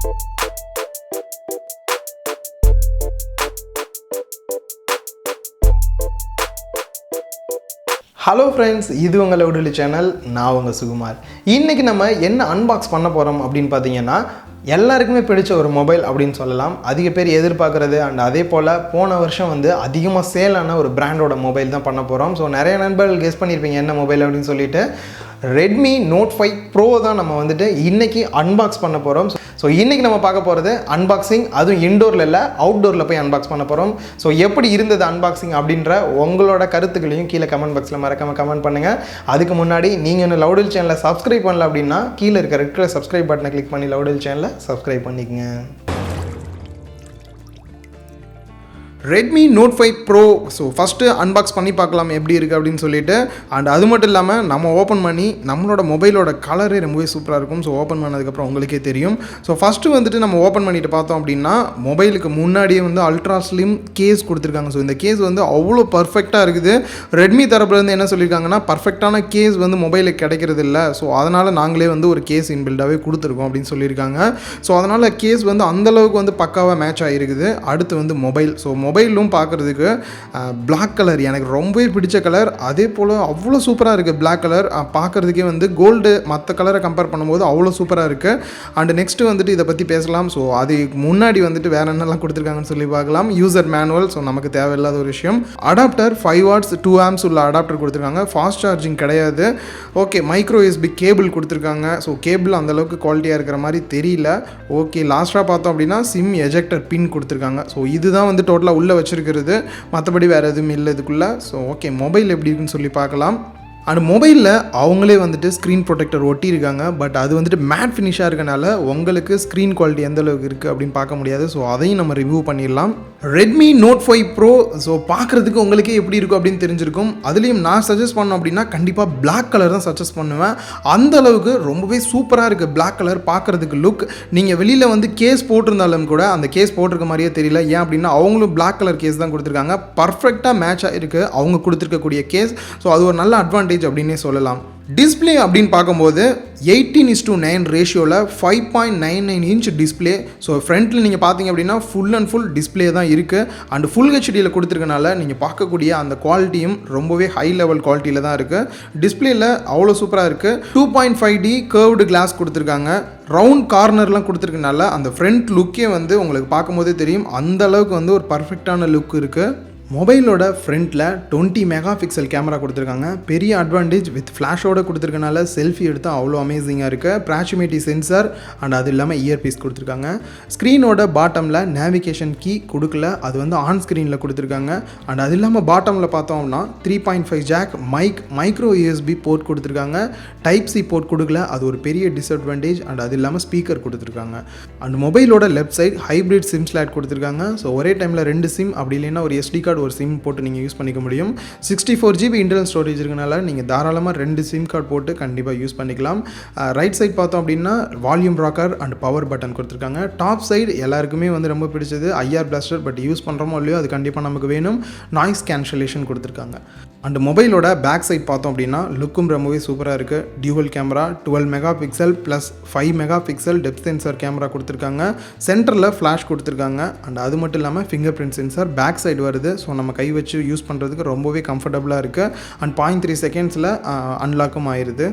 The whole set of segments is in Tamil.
Hello friends, இது உங்க லவுடலி சேனல். நான் உங்க சுகுமார். இன்னைக்கு நம்ம என்ன அன்பாக்ஸ் பண்ண போறோம் அப்படினு பாத்தீங்கன்னா எல்லாருக்குமே பிடிச்ச ஒரு மொபைல் அப்படினு சொல்லலாம். அதிக பேர் எதிர்பார்க்கிறது and அதே போல போன வருஷம் வந்து அதிகமா சேல் ஆன ஒரு பிராண்டோட மொபைல் தான் பண்ண போறோம். சோ நிறைய நண்பர்கள் கெஸ் பண்ணிருப்பீங்க என்ன மொபைல் அப்படினு சொல்லிட்டு Redmi Note 5 Pro தான் நம்ம வந்துட்டு இன்னைக்கு அன்பாக்ஸ் பண்ண போறோம். சோ இன்னைக்கு நம்ம பார்க்க போறது அன்பாக்சிங், அதுவும் இன்டோர்ல இல்ல அவுட்டோர்ல போய் அன்பாக்ஸ் பண்ண போறோம். சோ எப்படி இருந்தது அன்பாக்சிங் அப்படின்ற உங்களோட கருத்துக்களையும் கீழ கமெண்ட் பாக்ஸ்ல மறக்காம கமெண்ட் பண்ணுங்க. அதுக்கு முன்னாடி நீங்க இன்னும் லவுடல் சேனலை சப்ஸ்கிரைப் பண்ணல அப்படினா கீழ இருக்க ரெட் கலர் சப்ஸ்கிரைப் பட்டனை கிளிக் பண்ணி லவுடல் சேனலை சப்ஸ்கிரைப் பண்ணிக்கங்க. Redmi Note 5 Pro. So first unbox பண்ணி பார்க்கலாம் எப்படி இருக்குது அப்படின்னு சொல்லிட்டு. அண்ட் அது மட்டும் இல்லாமல் நம்ம ஓப்பன் பண்ணி நம்மளோட மொபைலோட கலரே ரொம்பவே சூப்பராக இருக்கும். ஸோ ஓப்பன் பண்ணதுக்கப்புறம் உங்களுக்கே தெரியும். ஸோ ஃபஸ்ட்டு வந்துட்டு நம்ம ஓப்பன் பண்ணிட்டு பார்த்தோம் அப்படின்னா மொபைலுக்கு முன்னாடியே வந்து அல்ட்ரா ஸ்லிம் கேஸ் கொடுத்துருக்காங்க. ஸோ இந்த கேஸ் வந்து அவ்வளோ பர்ஃபெக்டாக இருக்குது. ரெட்மி தரப்புலேருந்து என்ன சொல்லியிருக்காங்கன்னா பர்ஃபெக்டான கேஸ் வந்து மொபைலுக்கு கிடைக்கிறது இல்லை. ஸோ அதனால் நாங்களே வந்து ஒரு கேஸ் இன்பில்டாகவே கொடுத்துருக்கோம் அப்படின்னு சொல்லியிருக்காங்க. ஸோ அதனால் கேஸ் வந்து அந்தளவுக்கு வந்து பக்காவாக மேட்ச் ஆகிருக்குது. அடுத்து வந்து மொபைல். ஸோ மொபைலும் பார்க்குறதுக்கு பிளாக் கலர் எனக்கு ரொம்பவே பிடிச்ச கலர். அதே போல் அவ்வளோ சூப்பராக இருக்குது பிளாக் கலர். பார்க்குறதுக்கே வந்து கோல்டு மற்ற கலரை கம்பேர் பண்ணும்போது அவ்வளோ சூப்பராக இருக்குது. அண்டு நெக்ஸ்ட்டு வந்துட்டு இதை பற்றி பேசலாம். ஸோ அதுக்கு முன்னாடி வந்துட்டு வேறு என்னெல்லாம் கொடுத்துருக்காங்கன்னு சொல்லி பார்க்கலாம். User manual. ஸோ நமக்கு தேவையில்லாத ஒரு விஷயம். அடாப்டர் 5 watts 2 amps உள்ள அடாப்டர் கொடுத்துருக்காங்க. ஃபாஸ்ட் சார்ஜிங் கிடையாது. ஓகே, மைக்ரோ USB கேபிள் கொடுத்துருக்காங்க. ஸோ கேபிள் அந்தளவுக்கு குவாலிட்டியாக இருக்கிற மாதிரி தெரியல. ஓகே, லாஸ்ட்டாக பார்த்தோம் அப்படின்னா சிம் எஜெக்டர் பின் கொடுத்துருக்காங்க. ஸோ இதுதான் வந்து டோட்டலாக உள்ளே வச்சுருக்கிறது. மற்றபடி வேறு எதுவும் இல்லை இதுக்குள்ளே. ஸோ ஓகே, மொபைல் எப்படி இருக்குன்னு சொல்லி பார்க்கலாம். அண்ட் மொபைலில் அவங்களே வந்துட்டு ஸ்க்ரீன் ப்ரொடெக்டர் ஒட்டியிருக்காங்க. பட் அது வந்துட்டு மேட் ஃபினிஷாக இருக்கனால உங்களுக்கு ஸ்க்ரீன் குவாலிட்டி எந்த அளவுக்கு இருக்குது அப்படின்னு பார்க்க முடியாது. ஸோ அதையும் நம்ம ரிவ்யூ பண்ணிடலாம். Redmi Note 5 Pro. ஸோ பார்க்குறதுக்கு உங்களுக்கே எப்படி இருக்கும் அப்படின்னு தெரிஞ்சிருக்கும். அதுலேயும் நான் சஜஸ்ட் பண்ணோம் அப்படின்னா கண்டிப்பாக பிளாக் கலர் தான் சஜஸ்ட் பண்ணுவேன். அந்த அளவுக்கு ரொம்பவே சூப்பராக இருக்குது பிளாக் கலர் பார்க்குறதுக்கு லுக். நீங்கள் வெளியில் வந்து கேஸ் போட்டிருந்தாலும் கூட அந்த கேஸ் போட்டிருக்க மாதிரியே தெரியல. ஏன் அப்படின்னா அவங்களும் பிளாக் கலர் கேஸ் தான் கொடுத்துருக்காங்க. பர்ஃபெக்டாக மேட்ச் ஆகிருக்கு அவங்க கொடுத்துருக்கக்கூடிய கேஸ். ஸோ அது ஒரு நல்ல அட்வான்டேஜ் அப்படின்னே சொல்லலாம். டிஸ்பிளே அப்படின்னு பார்க்கும்போது 18:9 ரேஷியோவில் 5.99 inch டிஸ்பிளே. ஸோ ஃப்ரண்ட்டில் நீங்கள் பார்த்தீங்க அப்படின்னா ஃபுல் அண்ட் ஃபுல் டிஸ்பிளே தான் இருக்குது. அண்ட் ஃபுல் ஹெச்டியில் கொடுத்துருக்கனால நீங்கள் பார்க்கக்கூடிய அந்த குவாலிட்டியும் ரொம்பவே ஹை லெவல் குவாலிட்டியில் தான் இருக்குது. டிஸ்பிளேயில் அவ்வளோ சூப்பராக இருக்குது. 2.5D கர்வ்டு கிளாஸ் கொடுத்துருக்காங்க. ரவுண்ட் கார்னர்லாம் கொடுத்துருக்கனால அந்த ஃப்ரண்ட் லுக்கே வந்து உங்களுக்கு பார்க்கும்போதே தெரியும் அந்த அளவுக்கு வந்து ஒரு பர்ஃபெக்டான லுக் இருக்குது. மொபைலோட ஃப்ரண்ட்டில் 20 MP கேமரா கொடுத்துருக்காங்க. பெரிய அட்வான்டேஜ் வித் ஃப்ளாஷோடு கொடுத்துருக்கனால செல்ஃபி எடுத்தால் அவ்வளோ அமேசிங்காக இருக்குது. ப்ராக்சிமிட்டி சென்சார் அண்ட் அது இல்லாமல் இயர்பீஸ் கொடுத்துருக்காங்க. ஸ்க்ரீனோட பாட்டமில் நேவிகேஷன் கீ கொடுக்கல, அது வந்து ஆன் ஸ்க்ரீனில் கொடுத்துருக்காங்க. அண்ட் அது இல்லாமல் பாட்டமில் பார்த்தோம்னா 3.5 ஜாக் மைக்ரோ USB போர்ட் கொடுத்துருக்காங்க. டைப் சி போர்ட் கொடுக்கல, அது ஒரு பெரிய டிஸ்அட்வான்டேஜ். அண்ட் அது இல்லாமல் ஸ்பீக்கர் கொடுத்துருக்காங்க. அண்ட் மொபைலோட left side hybrid SIM slot கொடுத்துருக்காங்க. ஸோ ஒரே டைமில் 2 சிம் அப்படி இல்லைன்னா ஒரு SD கார்டு ஒரு சிம் போட்டு நீங்கள் யூஸ் பண்ணிக்க முடியும். 64GB இன்டர்னல் ஸ்டோரேஜ் இருக்கனால நீங்கள் தாராளமாக 2 சிம் கார்டு போட்டு கண்டிப்பாக யூஸ் பண்ணிக்கலாம். ரைட் சைட் பார்த்தோம் அப்படின்னா volume rocker and power button கொடுத்துருக்காங்க. டாப் சைடு எல்லாருக்குமே வந்து ரொம்ப பிடிச்சது IR பிளாஸ்டர். பட் யூஸ் பண்ணுறோமோ இல்லையோ அது கண்டிப்பாக நமக்கு வேணும். நாய்ஸ் கேன்சலேஷன் கொடுத்துருக்காங்க. அண்ட் மொபைலோட பேக் சைட் பார்த்தோம் அப்படின்னா லுக்கும் ரொம்பவே சூப்பராக இருக்குது. Dual camera 12 MP plus 5 MP depth sensor camera கொடுத்துருக்காங்க. சென்டரில் ஃப்ளாஷ் கொடுத்துருக்காங்க. அண்ட் அது மட்டும் இல்லாமல் finger print sensor back side வருது. ஸோ நம்ம கை வச்சு யூஸ் பண்ணுறதுக்கு ரொம்பவே கம்ஃபர்டபுளாக இருக்குது. அண்ட் 0.3 செகண்ட்ஸில் அன்லாக்கும் ஆயிடுது.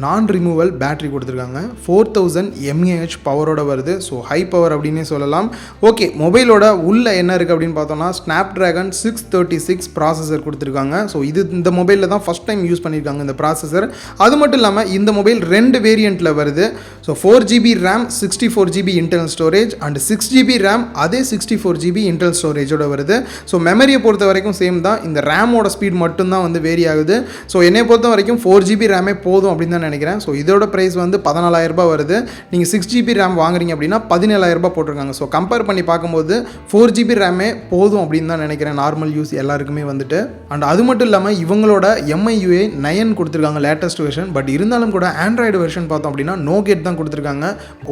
நான் ரிமூவல் பேட்டரி கொடுத்துருக்காங்க. 4000 mAh பவரோட வருது. ஸோ ஹை பவர் அப்படின்னே சொல்லலாம். ஓகே, மொபைலோட உள்ள என்ன இருக்குது அப்படின்னு பார்த்தோம்னா ஸ்னாப்ட்ராகன் 636 ப்ராசஸர் கொடுத்துருக்காங்க. ஸோ இந்த மொபைலில் தான் ஃபஸ்ட் டைம் யூஸ் பண்ணியிருக்காங்க இந்த ப்ராசஸர். அது மட்டும் இல்லாமல் இந்த மொபைல் 2 வேரியண்ட்டில் வருது. So 4GB RAM 64GB internal storage and 6GB RAM அதே 64GB இன்டர்னல் ஸ்டோரேஜோட வருது. ஸோ மெமரியை பொறுத்த வரைக்கும் சேம் தான். இந்த ரேமோட ஸ்பீட் மட்டும்தான் வந்து வேரி ஆகுது. ஸோ என்னை பொறுத்த வரைக்கும் 4GB ரேமே போதும் அப்படின்னு தான் நினைக்கிறேன். ஸோ இதோட ப்ரைஸ் வந்து 14,000 ரூபாய் வருது. நீங்கள் 6GB RAM வாங்குறீங்க அப்படின்னா 17,000 ரூபாய் போட்டிருக்காங்க. ஸோ கம்பேர் பண்ணி பார்க்கும்போது 4GB ரேமே போதும் அப்படின்னு தான் நினைக்கிறேன் நார்மல் யூஸ் எல்லாருக்குமே வந்துட்டு. அண்ட் அது மட்டும் இல்லாமல் இவங்களோட MIUI 9 கொடுத்துருக்காங்க லேட்டஸ்ட் வெர்ஷன். பட் இருந்தாலும் கூட ஆண்ட்ராய்டு வெர்ஷன் பார்த்தோம் அப்படின்னா நோகேட் தான் கொடுத்துருக்காங்க.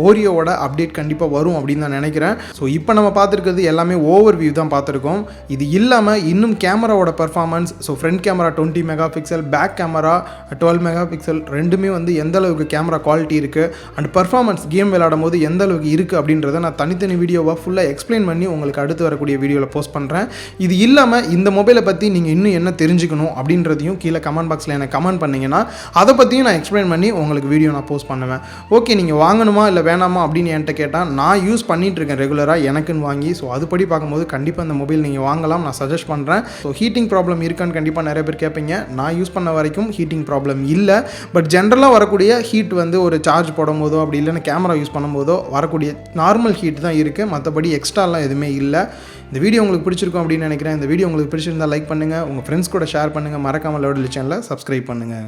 ஓரியோவோட அப்டேட் கண்டிப்பாக வரும் அப்படின்னு தான் நினைக்கிறேன். ஸோ இப்போ நம்ம பார்த்துருக்கிறது எல்லாமே ஓவர் வியூ தான் பார்த்துருக்கோம். இது இல்லாமல் இன்னும் கேமராவோட performance. So front camera 20 MP, back camera 12 MP ரெண்டுமே மொபைல்லையுமே வந்து எந்த அளவுக்கு கேமரா குவாலிட்டி இருக்குது அண்ட் பர்ஃபார்மன்ஸ் கேம் விளையாடும் போது எந்த அளவுக்கு இருக்குது அப்படின்றத நான் தனித்தனி வீடியோவாக ஃபுல்லாக எக்ஸ்பிளைன் பண்ணி உங்களுக்கு அடுத்து வரக்கூடிய வீடியோவில் போஸ்ட் பண்ணுறேன். இது இல்லாமல் இந்த மொபைலை பற்றி நீங்கள் இன்னும் என்ன தெரிஞ்சுக்கணும் அப்படின்றதையும் கீழே கமெண்ட் பாக்ஸில் எனக்கு கமெண்ட் பண்ணிங்கன்னா அதை பற்றியும் நான் எக்ஸ்பிளைன் பண்ணி உங்களுக்கு வீடியோ நான் போஸ்ட் பண்ணுவேன். ஓகே, நீங்கள் வாங்கணுமா இல்லை வேணாமா அப்படின்னு என்கிட்ட கேட்டால் நான் யூஸ் பண்ணிகிட்ருக்கேன் ரெகுலராக எனக்குன்னு வாங்கி. ஸோ அதுபடி பார்க்கும்போது கண்டிப்பாக இந்த மொபைல் நீங்கள் வாங்கலாம், நான் சஜஸ்ட் பண்ணுறேன். ஸோ ஹீட்டிங் ப்ராப்ளம் இருக்கான்னு கண்டிப்பாக நிறைய பேர் கேட்பீங்க. நான் யூஸ் பண்ண வரைக்கும் ஹீட்டிங் ப்ராப்ளம் இல்லை. பட் ஜென்ரலாக வரக்கூடிய ஹீட் வந்து ஒரு சார்ஜ் போடும் போதோ அப்படி இல்லைன்னா கேமரா யூஸ் பண்ணும்போதோ வரக்கூடிய நார்மல் ஹீட் தான் இருக்குது, மற்றபடி எக்ஸ்ட்ராலாம் எதுவுமே இல்லை. இந்த வீடியோ உங்களுக்கு பிடிச்சிருக்கும் அப்படின்னு நினைக்கிறேன். இந்த வீடியோ உங்களுக்கு பிடிச்சிருந்தால் லைக் பண்ணுங்கள், உங்கள் ஃப்ரெண்ட்ஸ் கூட ஷேர் பண்ணுங்கள், மறக்காமல் லோட் சேனலை சப்ஸ்கிரைப் பண்ணுங்கள்.